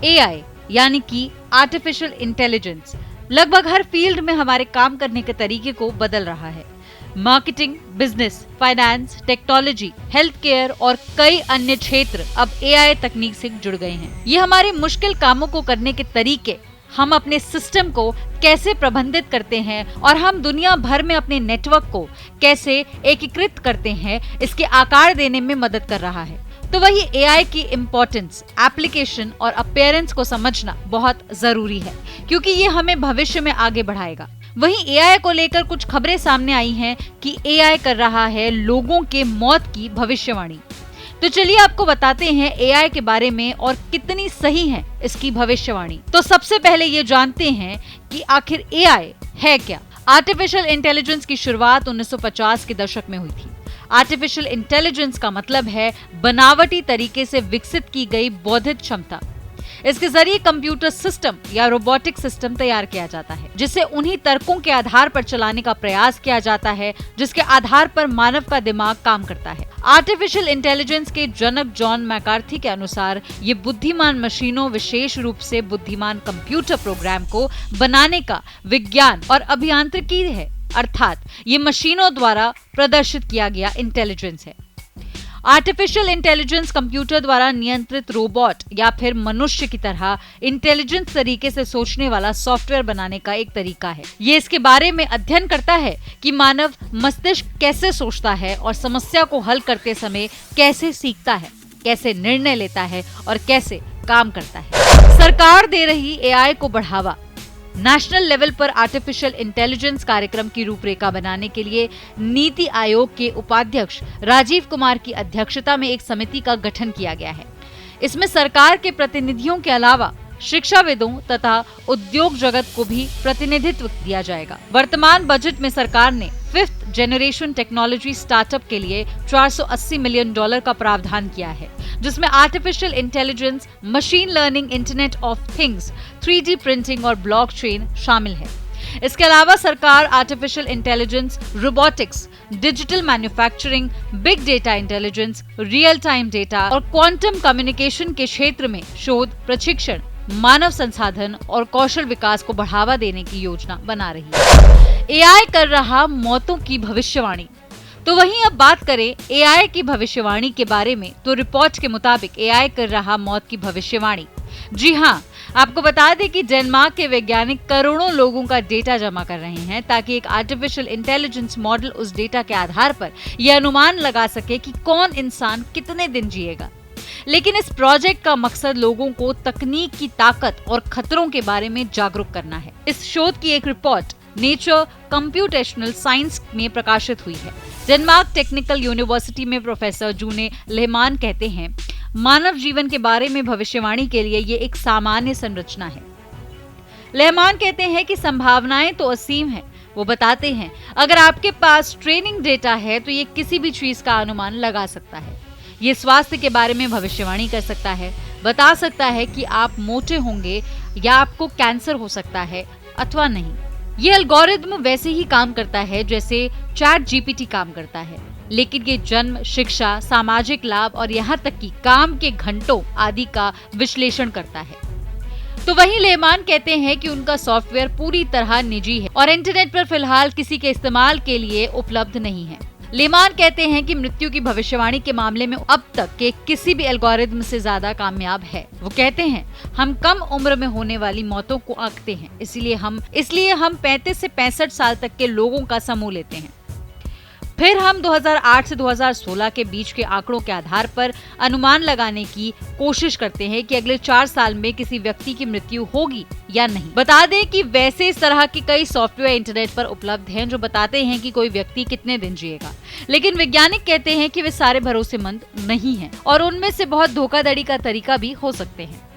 AI यानी कि artificial intelligence लगभग हर फील्ड में हमारे काम करने के तरीके को बदल रहा है। Marketing, business, finance, technology, health care और कई अन्य क्षेत्र अब एआई तकनीक से जुड़ गए हैं। ये हमारे मुश्किल कामों को करने के तरीके, हम अपने सिस्टम को कैसे प्रबंधित करते हैं और हम दुनिया भर में अपने नेटवर्क को कैसे एकीकृत करते हैं, इसके आकार देने में मदद कर रहा है। तो वही एआई की इम्पोर्टेंस, एप्लीकेशन और अपीयरेंस को समझना बहुत जरूरी है, क्योंकि ये हमें भविष्य में आगे बढ़ाएगा। वहीं एआई को लेकर कुछ खबरें सामने आई हैं कि एआई कर रहा है लोगों के मौत की भविष्यवाणी। तो चलिए आपको बताते हैं एआई के बारे में और कितनी सही है इसकी भविष्यवाणी। तो सबसे पहले ये जानते हैं कि आखिर एआई है क्या। आर्टिफिशियल इंटेलिजेंस की शुरुआत 1950 के दशक में हुई थी। आर्टिफिशियल इंटेलिजेंस का मतलब है बनावटी तरीके से विकसित की गई बौद्धिक क्षमता। इसके जरिए कंप्यूटर सिस्टम या रोबोटिक सिस्टम तैयार किया जाता है, जिसे उन्हीं तर्कों के आधार पर चलाने का प्रयास किया जाता है जिसके आधार पर मानव का दिमाग काम करता है। आर्टिफिशियल इंटेलिजेंस के जनक जॉन मैकार्थी के अनुसार ये बुद्धिमान मशीनों, विशेष रूप से बुद्धिमान कंप्यूटर प्रोग्राम को बनाने का विज्ञान और अभियांत्रिकी है, अर्थात ये मशीनों द्वारा प्रदर्शित किया गया इंटेलिजेंस है। आर्टिफिशियल इंटेलिजेंस कंप्यूटर द्वारा नियंत्रित रोबोट या फिर मनुष्य की तरह इंटेलिजेंट तरीके से सोचने वाला सॉफ्टवेयर बनाने का एक तरीका है। ये इसके बारे में अध्ययन करता है कि मानव मस्तिष्क कैसे सोचता है और समस्या को हल करते समय कैसे सीखता है, कैसे निर्णय लेता है और कैसे काम करता है। सरकार दे रही एआई को बढ़ावा। नेशनल लेवल पर आर्टिफिशियल इंटेलिजेंस कार्यक्रम की रूपरेखा बनाने के लिए नीति आयोग के उपाध्यक्ष राजीव कुमार की अध्यक्षता में एक समिति का गठन किया गया है। इसमें सरकार के प्रतिनिधियों के अलावा शिक्षाविदों तथा उद्योग जगत को भी प्रतिनिधित्व दिया जाएगा। वर्तमान बजट में सरकार ने 5th जनरेशन टेक्नोलॉजी स्टार्टअप के लिए $480 मिलियन का प्रावधान किया है, जिसमें artificial intelligence, machine learning, internet of things, 3D printing और ब्लॉकचेन शामिल है। इसके अलावा सरकार artificial intelligence, robotics, digital manufacturing, big data intelligence, real time data और क्वांटम कम्युनिकेशन के क्षेत्र में शोध, प्रशिक्षण, मानव संसाधन और कौशल विकास को बढ़ावा देने की योजना बना रही है। एआई कर रहा मौतों की भविष्यवाणी। तो वहीं अब बात करें एआई की भविष्यवाणी के बारे में, तो रिपोर्ट के मुताबिक एआई कर रहा मौत की भविष्यवाणी। जी हाँ, आपको बता दें कि डेनमार्क के वैज्ञानिक करोड़ों लोगों का डेटा जमा कर रहे हैं ताकि एक आर्टिफिशियल इंटेलिजेंस मॉडल उस डेटा के आधार पर यह अनुमान लगा सके कि कौन इंसान कितने दिन जिएगा। लेकिन इस प्रोजेक्ट का मकसद लोगों को तकनीक की ताकत और खतरों के बारे में जागरूक करना है। इस शोध की एक रिपोर्ट नेचर कंप्यूटेशनल साइंस में प्रकाशित हुई है। डेनमार्क टेक्निकल यूनिवर्सिटी में प्रोफेसर जूने लेहमान कहते हैं, मानव जीवन के बारे में भविष्यवाणी के लिए ये एक सामान्य संरचना है। लेहमान कहते हैं कि संभावनाएं तो असीम हैं। वो बताते हैं, अगर आपके पास ट्रेनिंग डेटा है तो ये किसी भी चीज का अनुमान लगा सकता है। ये स्वास्थ्य के बारे में भविष्यवाणी कर सकता है, बता सकता है कि आप मोटे होंगे या आपको कैंसर हो सकता है अथवा नहीं। ये एल्गोरिथम वैसे ही काम करता है जैसे चैट जीपीटी काम करता है, लेकिन ये जन्म, शिक्षा, सामाजिक लाभ और यहाँ तक कि काम के घंटों आदि का विश्लेषण करता है। तो वहीं लेहमान कहते हैं कि उनका सॉफ्टवेयर पूरी तरह निजी है और इंटरनेट पर फिलहाल किसी के इस्तेमाल के लिए उपलब्ध नहीं है। लेहमान कहते हैं कि मृत्यु की भविष्यवाणी के मामले में अब तक के किसी भी एल्गोरिथम से ज्यादा कामयाब है। वो कहते हैं, हम कम उम्र में होने वाली मौतों को आंकते हैं, इसलिए हम 35 से 65 साल तक के लोगों का समूह लेते हैं। फिर हम 2008 से 2016 के बीच के आंकड़ों के आधार पर अनुमान लगाने की कोशिश करते हैं कि अगले 4 साल में किसी व्यक्ति की मृत्यु होगी या नहीं। बता दें कि वैसे इस तरह के कई सॉफ्टवेयर इंटरनेट पर उपलब्ध हैं जो बताते हैं कि कोई व्यक्ति कितने दिन जिएगा, लेकिन वैज्ञानिक कहते हैं कि वे सारे भरोसेमंद नहीं हैं और उनमें से बहुत धोखाधड़ी का तरीका भी हो सकते हैं।